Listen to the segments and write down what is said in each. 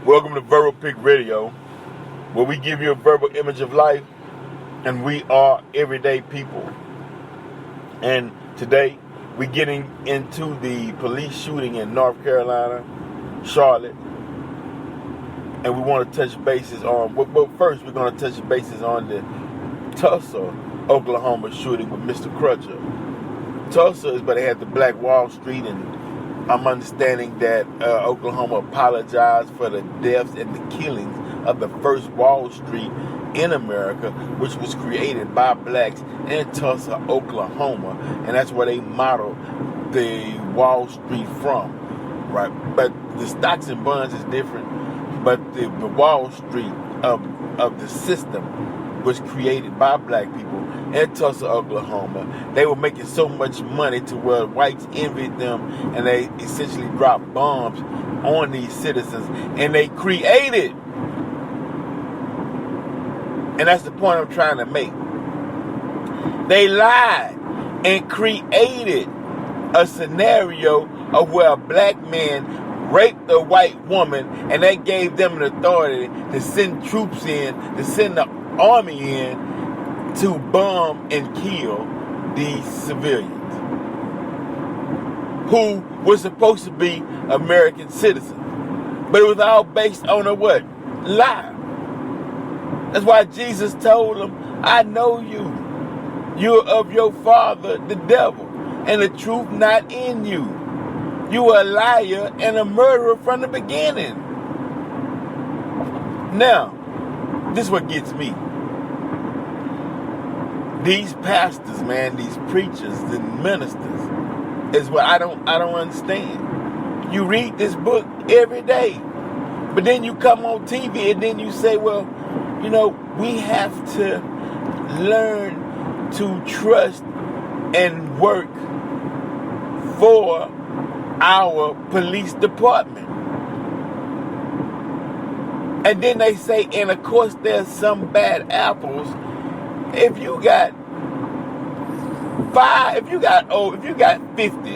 Welcome to Verbal Pig Radio, where we give you a verbal image of life, and we are everyday people. And today, we're getting into the police shooting in North Carolina, Charlotte, and we want to touch bases on, well, first we're going to touch bases on the Tulsa, Oklahoma shooting with Mr. Crutcher. Tulsa is where they had the Black Wall Street, and I'm understanding that Oklahoma apologized for the deaths and the killings of the first Wall Street in America, which was created by blacks in Tulsa, Oklahoma, and that's where they modeled the Wall Street from, right? But the stocks and bonds is different, but the Wall Street of the system was created by black people in Tulsa, Oklahoma. They were making so much money to where whites envied them, and they essentially dropped bombs on these citizens, and they created, and that's the point I'm trying to make, they lied and created a scenario of where a black man raped a white woman, and they gave them an authority to send troops in, to send the army in to bomb and kill these civilians who were supposed to be American citizens. But it was all based on a what? Lie. That's why Jesus told them, I know you. You're of your father, the devil, and the truth not in you. You are a liar and a murderer from the beginning. Now, this is what gets me. These pastors, man, these preachers and ministers is what I don't understand. You read this book every day, but then you come on TV and then you say, well, you know, we have to learn to trust and work for our police department. And then they say, and of course there's some bad apples. If you got 50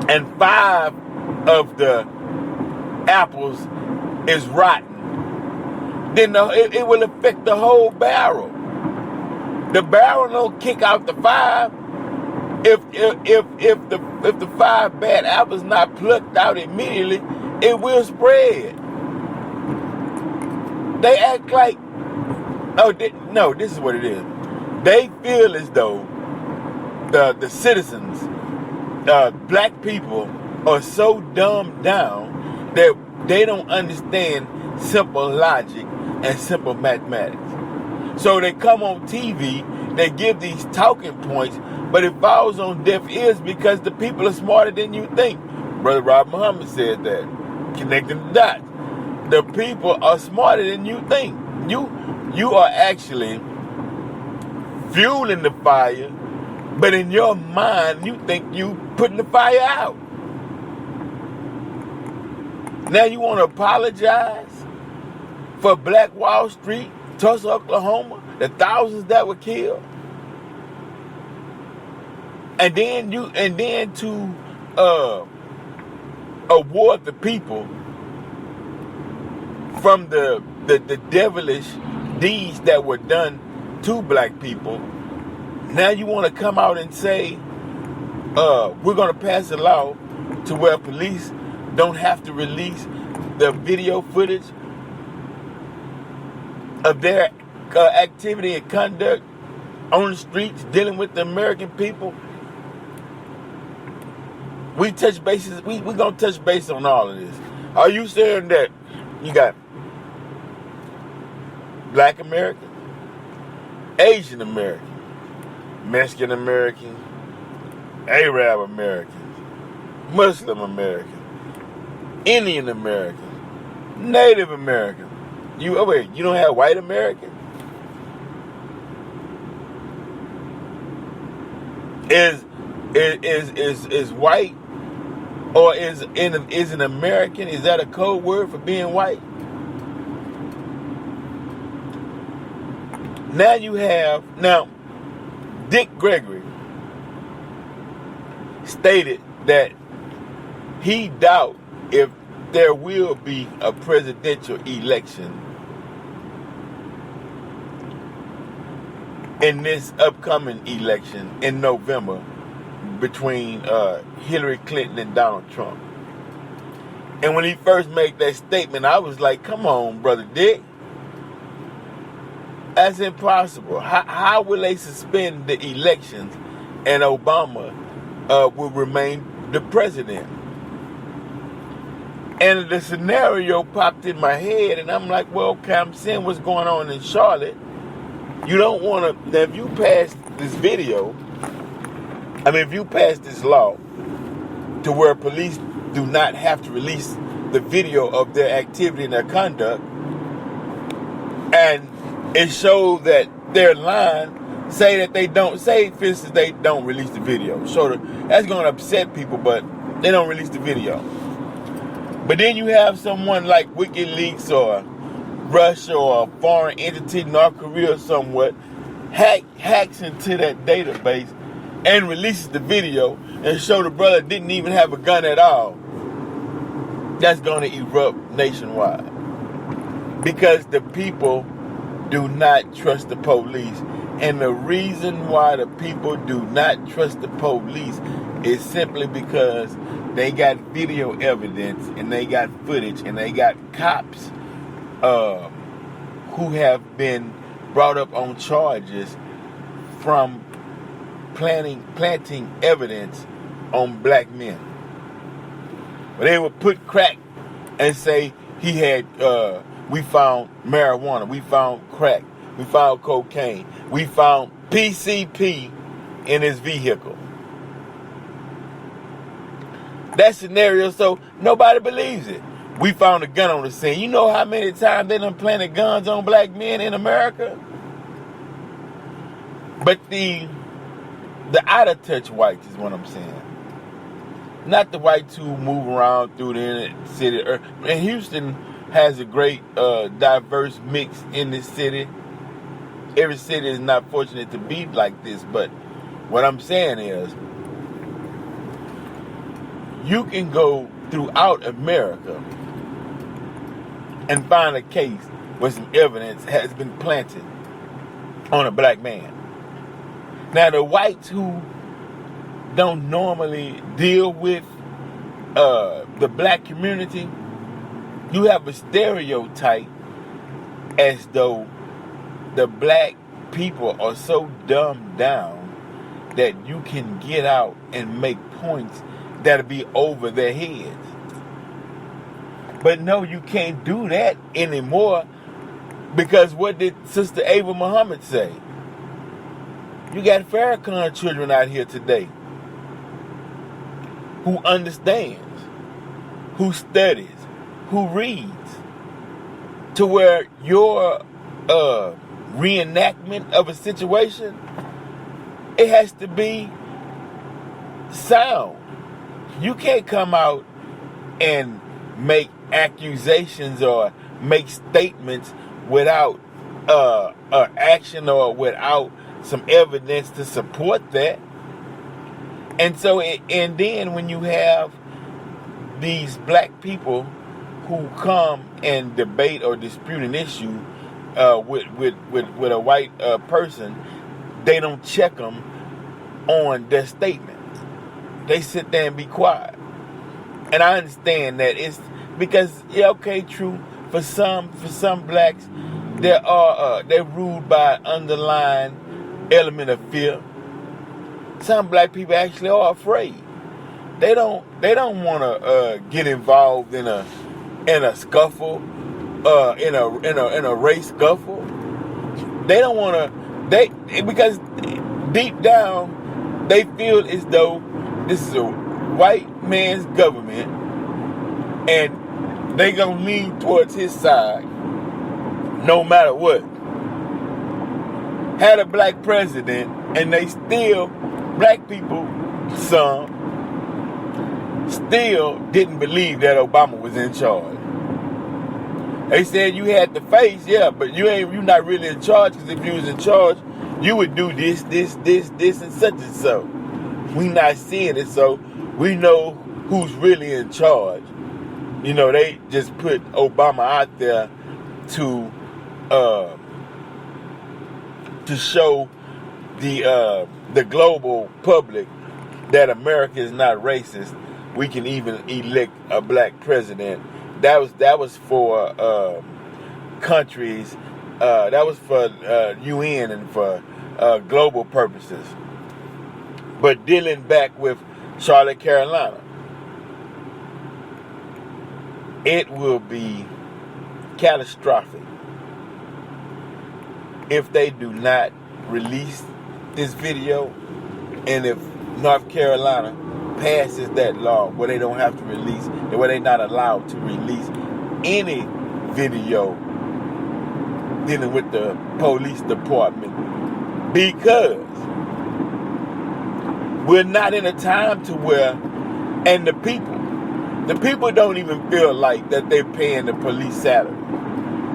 and 5 of the apples is rotten, then it will affect the whole barrel. The barrel don't kick out the 5 if the 5 bad apples not plucked out immediately. It will spread. They act like, no, this is what it is. They feel as though the citizens, black people, are so dumbed down that they don't understand simple logic and simple mathematics. So they come on TV, they give these talking points, but it falls on deaf ears because the people are smarter than you think. Brother Rob Muhammad said that, connecting the dots. The people are smarter than you think. You are actually fueling the fire, but in your mind, you think you putting the fire out. Now you want to apologize for Black Wall Street, Tulsa, Oklahoma, the thousands that were killed, and then to award the people from the devilish deeds that were done to black people. Now you want to come out and say, we're going to pass a law to where police don't have to release the video footage of their activity and conduct on the streets dealing with the American people. We're going to touch base on all of this. Are you saying that you got Black American, Asian American, Mexican American, Arab American, Muslim American, Indian American, Native American? You don't have white American? Is white, or is an American, is that a code word for being white? Now Dick Gregory stated that he doubt if there will be a presidential election in this upcoming election in November between Hillary Clinton and Donald Trump. And when he first made that statement, I was like, come on, Brother Dick. That's impossible. How will they suspend the elections and Obama will remain the president? And the scenario popped in my head, and I'm like, well, okay, I'm seeing what's going on in Charlotte. You don't want to, if you pass this video, if you pass this law to where police do not have to release the video of their activity and their conduct, and it shows that they're lying, say that they don't, say, for instance, they don't release the video. So that's going to upset people, but they don't release the video. But then you have someone like WikiLeaks or Russia or a foreign entity, North Korea or somewhat, hacks into that database and releases the video and show the brother didn't even have a gun at all. That's going to erupt nationwide. Because the people do not trust the police. And the reason why the people do not trust the police is simply because they got video evidence and they got footage and they got cops who have been brought up on charges from planting evidence on black men. But they would put crack and say he had, we found marijuana, we found crack, we found cocaine, we found PCP in his vehicle. That scenario, so nobody believes it. We found a gun on the scene. You know how many times they done planted guns on black men in America? But the out of touch whites is what I'm saying. Not the whites who move around through the inner city. And Houston has a great diverse mix in this city. Every city is not fortunate to be like this, but what I'm saying is, you can go throughout America and find a case where some evidence has been planted on a black man. Now, the whites who don't normally deal with the black community, you have a stereotype as though the black people are so dumbed down that you can get out and make points that'll be over their heads. But no, you can't do that anymore, because what did Sister Ava Muhammad say? You got Farrakhan children out here today who understands, who studies, who reads, to where your reenactment of a situation, it has to be sound. You can't come out and make accusations or make statements without action or without some evidence to support that. And so, and then when you have these black people who come and debate or dispute an issue with a white person, they don't check them on their statement. They sit there and be quiet. And I understand that it's because, yeah, okay, true. For some blacks, they're ruled by an underlying element of fear. Some black people actually are afraid. They don't want to get involved in a scuffle, in a race scuffle. They don't want to. Because deep down they feel as though this is a white man's government, and they gonna lean towards his side no matter what. Had a black president, and they still, black people, some, still didn't believe that Obama was in charge. They said you had the face, yeah, but you're not really in charge, because if you was in charge, you would do this, and such and so. We not seeing it, so we know who's really in charge. They just put Obama out there to show the global public that America is not racist. We can even elect a black president. That was for countries. That was for UN and for global purposes. But dealing back with Charlotte, Carolina, it will be catastrophic if they do not release this video, and if North Carolina passes that law where they don't have to release, where they're not allowed to release any video dealing with the police department, because we're not in a time to where, and the people don't even feel like that they're paying the police salary.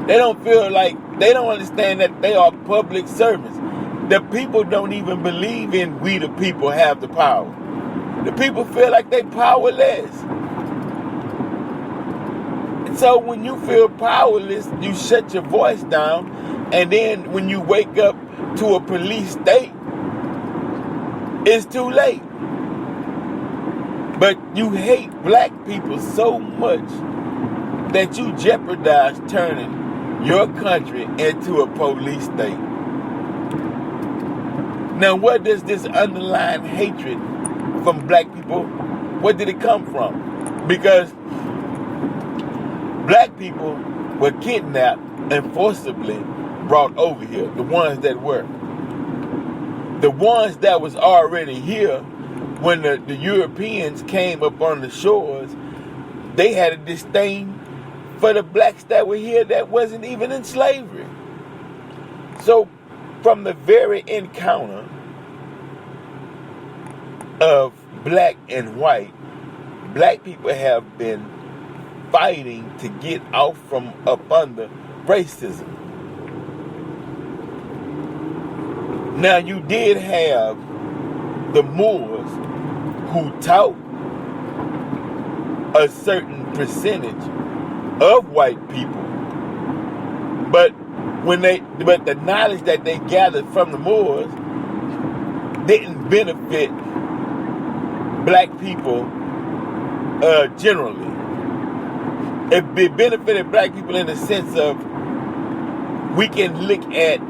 They don't feel like, they don't understand that they are public servants. The people don't even believe in we the people have the power. The people feel like they're powerless. And so when you feel powerless, you shut your voice down, and then when you wake up to a police state, it's too late. But you hate black people so much that you jeopardize turning your country into a police state. Now, where does this underlying hatred from black people, where did it come from? Because black people were kidnapped and forcibly brought over here, the ones that were. The ones that was already here, when the Europeans came up on the shores, they had a disdain for the blacks that were here that wasn't even in slavery. So from the very encounter of black and white, black people have been fighting to get out from up under racism. Now, you did have the Moors who taught a certain percentage of white people, but the knowledge that they gathered from the Moors didn't benefit black people generally. It benefited black people in the sense of, we can look at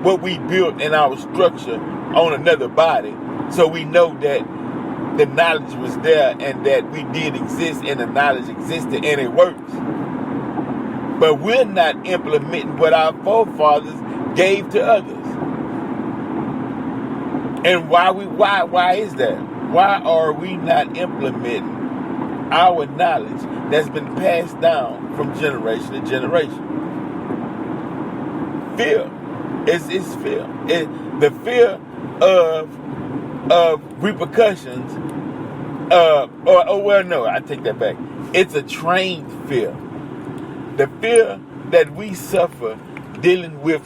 what we built in our structure on another body, so we know that the knowledge was there and that we did exist and the knowledge existed and it works. But we're not implementing what our forefathers gave to others. And why is that? Why are we not implementing our knowledge that's been passed down from generation to generation? Fear. It's fear. The fear of repercussions. I take that back. It's a trained fear. The fear that we suffer dealing with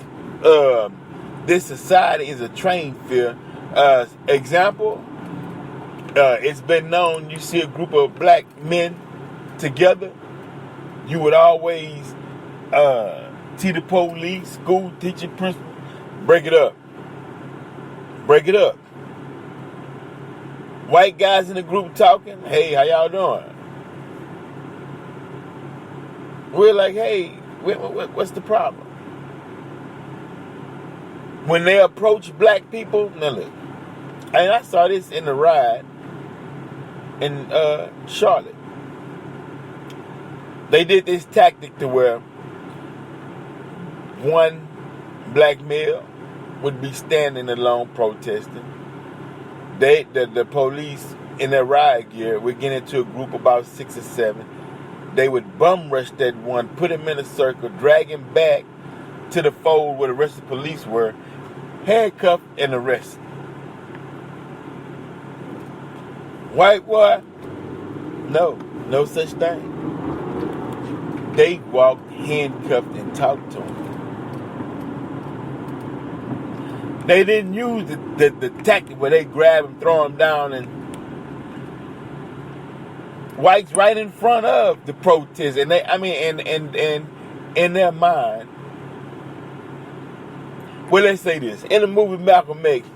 this society is a trained fear. Example, it's been known, you see a group of black men together, you would always see the police, school teacher, principal, break it up. Break it up. White guys in the group talking, hey, how y'all doing? We're like, hey, what's the problem? When they approach black people, now look, and I saw this in the ride in Charlotte. They did this tactic to where one black male would be standing alone protesting. The police in their riot gear would get into a group about 6 or 7. They would bum rush that one, put him in a circle, drag him back to the fold where the rest of the police were, handcuffed and arrested. White boy? No such thing. They walked handcuffed and talked to him. They didn't use the tactic where they grab him, throw him down, and whites right in front of the protest, and and in their mind. Well, let's say this: in the movie Malcolm X,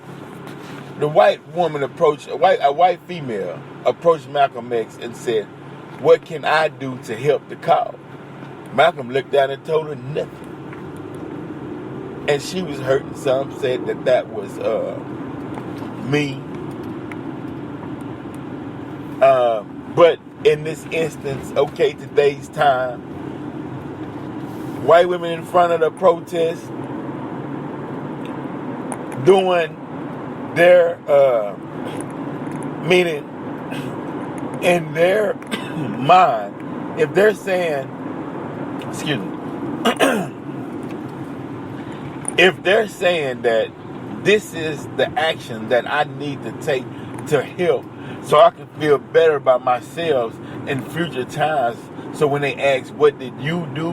the white woman approached a white female approached Malcolm X and said, "What can I do to help the cause?" Malcolm looked down and told her nothing, and she was hurt. And some said that was mean. But in this instance, okay, today's time, white women in front of the protest doing their meaning in their mind, if they're saying, excuse me, if they're saying that this is the action that I need to take to help so I can feel better about myself in future times, so when they ask, what did you do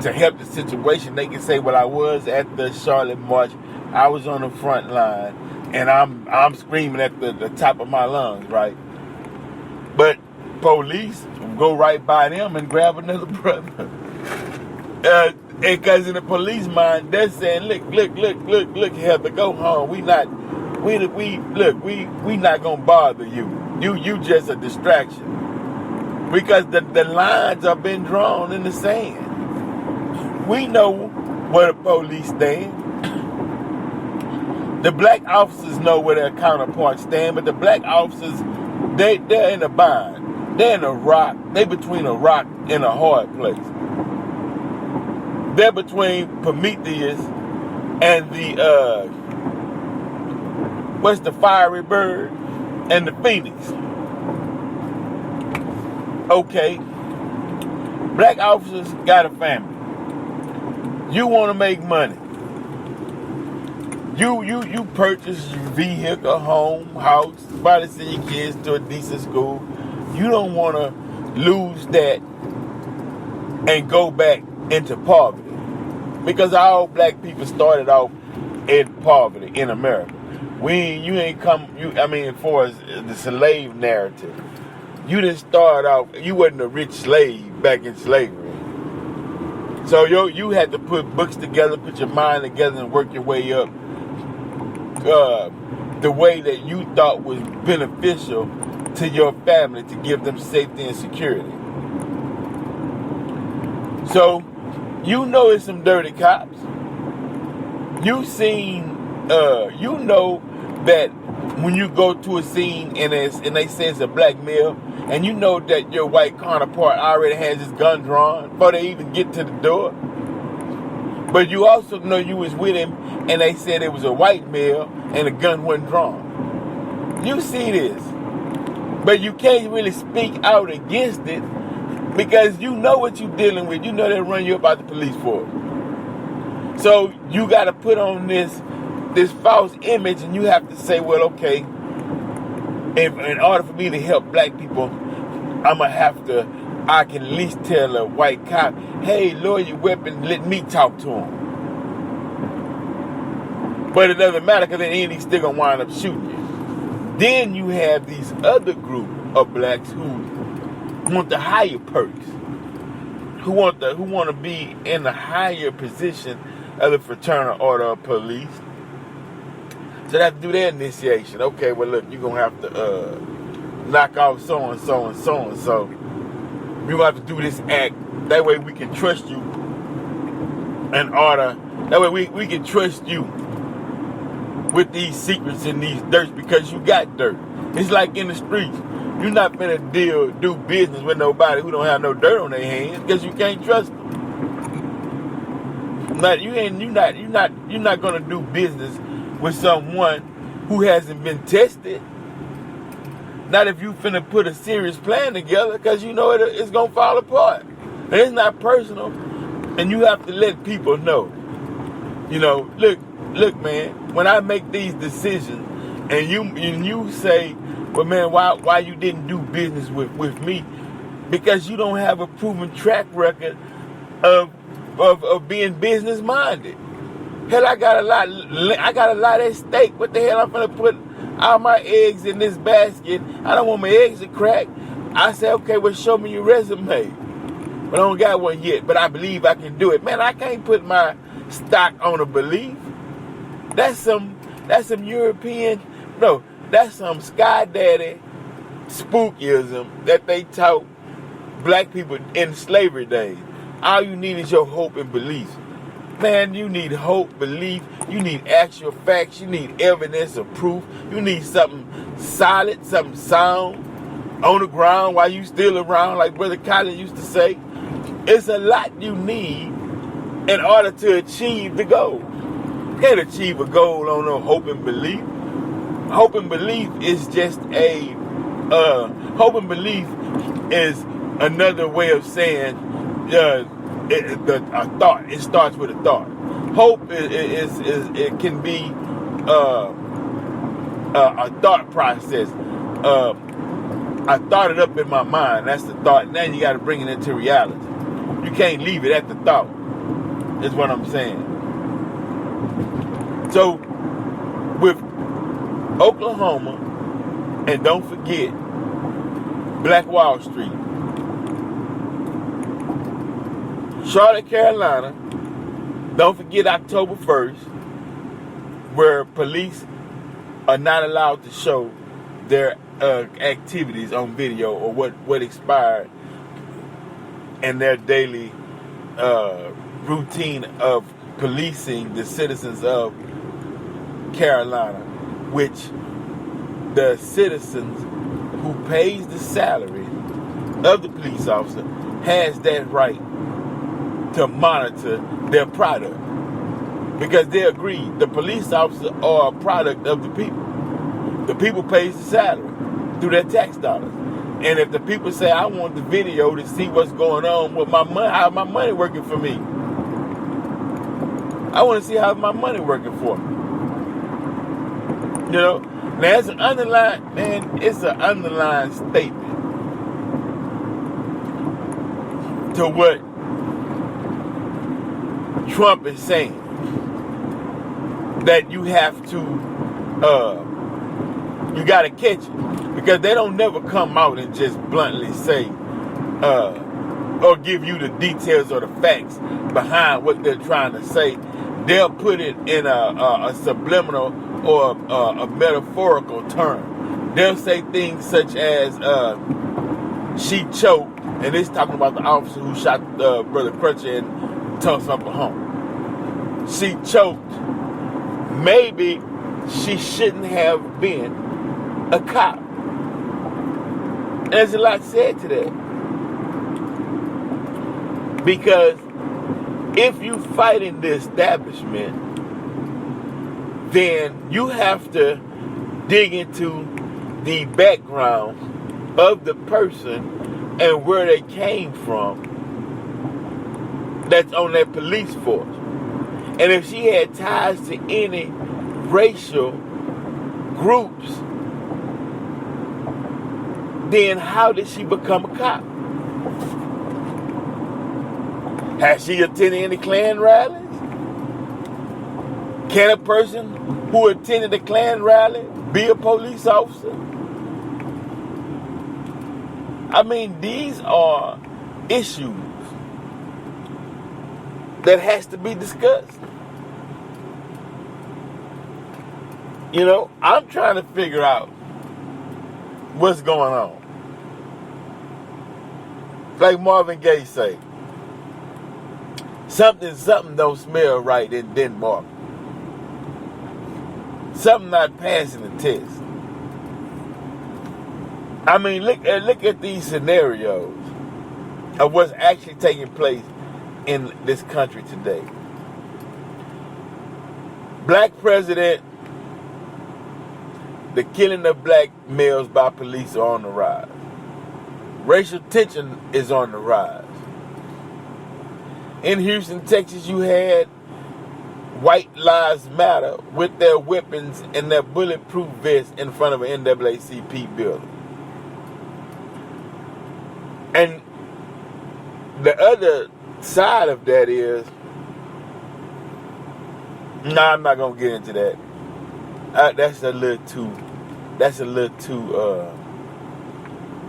to help the situation, they can say, well, I was at the Charlotte March, I was on the front line, and I'm screaming at the top of my lungs, right? But police go right by them and grab another brother. Because in the police mind, they're saying, look, Heather, go home. We not gonna bother you. You just a distraction. Because the lines are been drawn in the sand. We know where the police stand. The black officers know where their counterparts stand, but the black officers, they're in a bind. They're in a rock. They're between a rock and a hard place. They're between Prometheus and the what's the fiery bird and the phoenix. Okay, black officers got a family. You want to make money. You purchase your vehicle, home, house, probably send your kids to a decent school. You don't want to lose that and go back into poverty. Because all black people started off in poverty in America. For the slave narrative, you didn't start off, you wasn't a rich slave back in slavery. So you had to put books together, put your mind together, and work your way up the way that you thought was beneficial to your family to give them safety and security. So, you know it's some dirty cops. You know that when you go to a scene and they say it's a black male, and you know that your white counterpart already has his gun drawn before they even get to the door. But you also know you was with him and they said it was a white male and the gun wasn't drawn. You see this. But you can't really speak out against it because you know what you're dealing with. You know they'll run you up out the police force. So you got to put on this false image, and you have to say, well, okay, if in order for me to help black people, I can at least tell a white cop, hey, lower your weapon, let me talk to him. But it doesn't matter because in the end, he's still going to wind up shooting you. Then you have these other group of blacks who want the higher perks, who want to be in the higher position of the fraternal order of police. So they have to do their initiation. Okay, well, look, you're going to have to knock off so-and-so and so-and-so. You're going to have to do this act. That way we can trust you in order. That way we can trust you with these secrets and these dirts because you got dirt. It's like in the streets. You're not finna do business with nobody who don't have no dirt on their hands because you can't trust them. You're not gonna do business with someone who hasn't been tested. Not if you finna put a serious plan together because you know it's gonna fall apart. And it's not personal, and you have to let people know. You know, look, man. When I make these decisions, and you say, well, man, why you didn't do business with me? Because you don't have a proven track record of being business minded. Hell, I got a lot at stake. What the hell I'm gonna put all my eggs in this basket? I don't want my eggs to crack. I said, okay, well, show me your resume. But I don't got one yet, but I believe I can do it. Man, I can't put my stock on a belief. That's some European, no, that's some sky daddy spookism that they taught black people in slavery days. All you need is your hope and belief. Man, you need hope, belief, you need actual facts, you need evidence of proof, you need something solid, something sound on the ground while you still around, like Brother Collins used to say. It's a lot you need in order to achieve the goal. You can't achieve a goal on no hope and belief. Hope and belief is just hope and belief is another way of saying a thought. It starts with a thought. Hope is it can be a thought process. I thought it up in my mind. That's the thought. Now you got to bring it into reality. You can't leave it at the thought. Is what I'm saying. So with Oklahoma, and don't forget Black Wall Street, Charlotte, Carolina, don't forget October 1st, where police are not allowed to show their activities on video or what expired in their daily routine of policing the citizens of Carolina, which the citizens who pays the salary of the police officer has that right to monitor their product, because they agree the police officers are a product of the people. The people pays the salary through their tax dollars. And if the people say, I want the video to see what's going on with my money, how my money working for me. I want to see how my money working for me. You know, now it's an underlying, man, it's an underlying statement to what Trump is saying, that you have to, you got to catch it. Because they don't never come out and just bluntly say, or give you the details or the facts behind what they're trying to say. They'll put it in a subliminal or a metaphorical term. They'll say things such as, she choked, and it's talking about the officer who shot Brother Crutcher in Tulsa, Oklahoma. She choked. Maybe she shouldn't have been a cop. There's a lot said to that. Because if you fight in the establishment, then you have to dig into the background of the person and where they came from that's on that police force. And if she had ties to any racial groups, then how did she become a cop? Has she attended any Klan rallies? Can a person who attended a Klan rally be a police officer? I mean, these are issues that has to be discussed. You know, I'm trying to figure out what's going on. Like Marvin Gaye say, something don't smell right in Denmark. Something not passing the test. I mean, look at these scenarios of what's actually taking place in this country today. Black president, the killing of black males by police are on the rise. Racial tension is on the rise. In Houston, Texas, you had White Lives Matter with their weapons and their bulletproof vests in front of an NAACP building. And the other side of that is, I'm not gonna get into that. That's a little too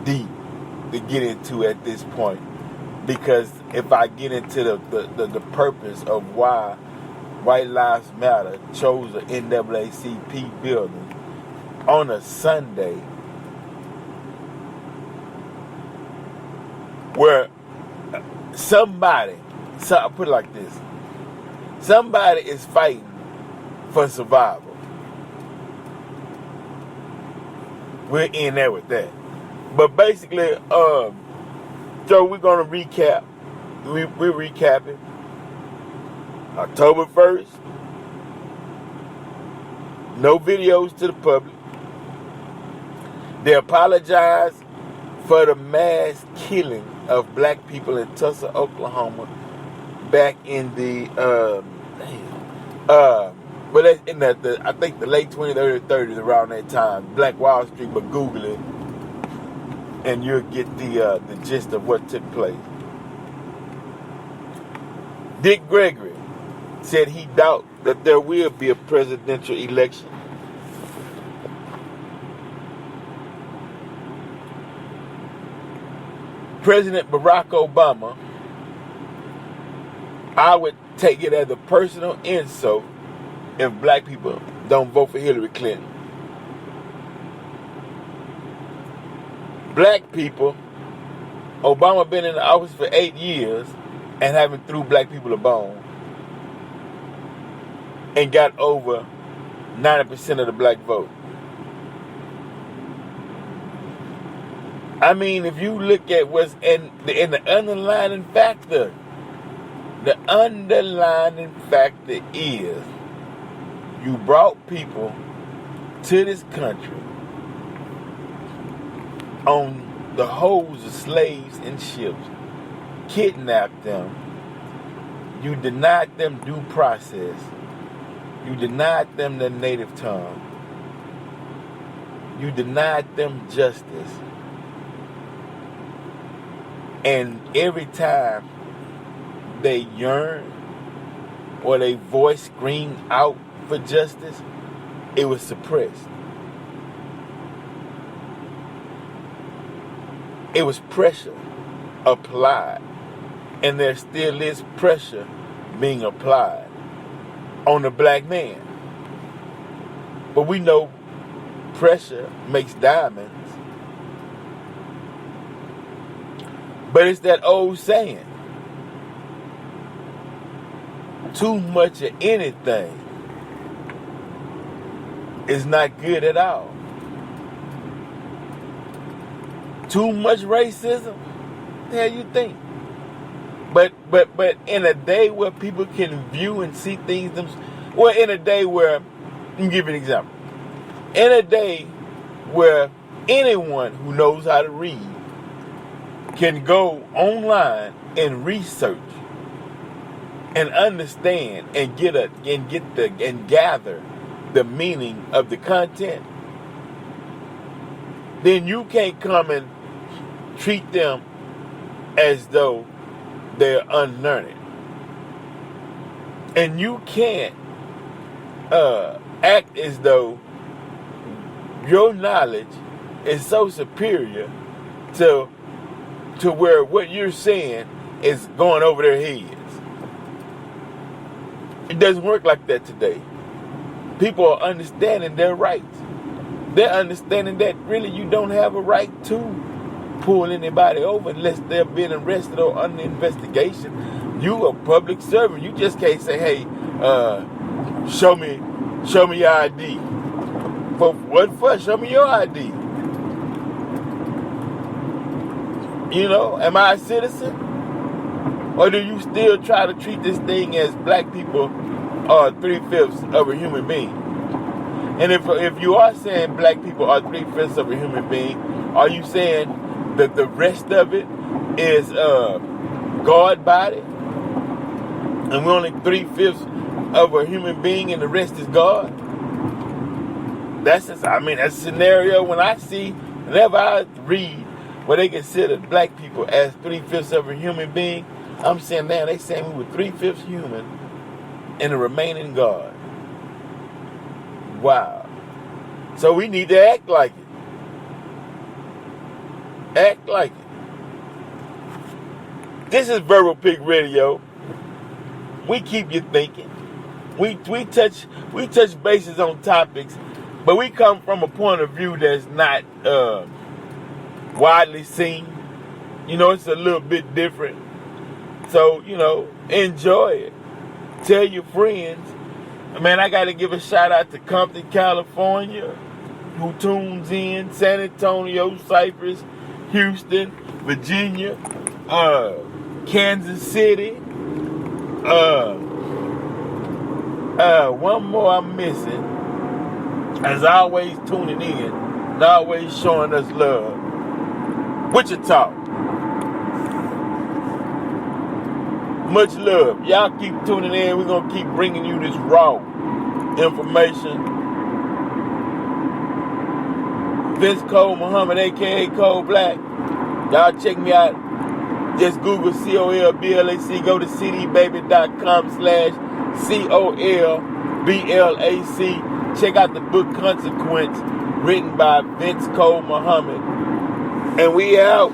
deep. to get into at this point, because if I get into the purpose of why White Lives Matter chose the NAACP building on a Sunday, where I'll put it like this, somebody is fighting for survival. We're in there with that. But basically, so we're going to recap. We're recapping October 1st. No videos to the public. They apologize for the mass killing of black people in Tulsa, Oklahoma, back in the in I think the late 20s, early 30s, around that time. Black Wall Street, but Google it, and you'll get the gist of what took place. Dick Gregory said he doubts that there will be a presidential election. President Barack Obama, I would take it as a personal insult if black people don't vote for Hillary Clinton. Black people, Obama been in the office for 8 years and haven't threw black people a bone and got over 90% of the black vote. I mean, if you look at what's in the underlying factor, the underlying factor is you brought people to this country on the holds of slaves and ships, kidnapped them, you denied them due process, you denied them their native tongue, you denied them justice. And every time they yearn or they voice screamed out for justice, it was suppressed. It was pressure applied. And there still is pressure being applied on the black man. But we know pressure makes diamonds. But it's that old saying, too much of anything is not good at all. Too much racism? The hell you think? But in a day where people can view and see things, in a day where, let me give you an example. In a day where anyone who knows how to read can go online and research and understand and gather the meaning of the content, then you can't come and treat them as though they're unlearned. And you can't act as though your knowledge is so superior to where what you're saying is going over their heads. It doesn't work like that today. People are understanding their rights. They're understanding that really you don't have a right to pull anybody over unless they're being arrested or under investigation. You a public servant. You just can't say, hey, show me your ID. For what for? Show me your ID. You know, am I a citizen? Or do you still try to treat this thing as black people are 3/5 of a human being? And if you are saying black people are 3/5 of a human being, are you saying that the rest of it is God body? And we're only 3/5 of a human being and the rest is God? That's a scenario whenever I read where they consider black people as 3/5 of a human being, I'm saying, man, they saying we were 3/5 human and the remaining God. Wow. So we need to act like it. Act like it. This is Verbal Pig Radio. We keep you thinking. We touch bases on topics, but we come from a point of view that's not widely seen. It's a little bit different. So, enjoy it. Tell your friends. Man, I got to give a shout out to Compton, California, who tunes in, San Antonio, Cypress, Houston, Virginia, Kansas City. One more I'm missing. As always, tuning in and always showing us love. Wichita. Much love. Y'all keep tuning in. We're going to keep bringing you this raw information. Vince Cole Muhammad, a.k.a. Cole Black. Y'all check me out. Just Google COLBLAC. Go to cdbaby.com/COLBLAC. Check out the book Consequence, written by Vince Cole Muhammad. And we out.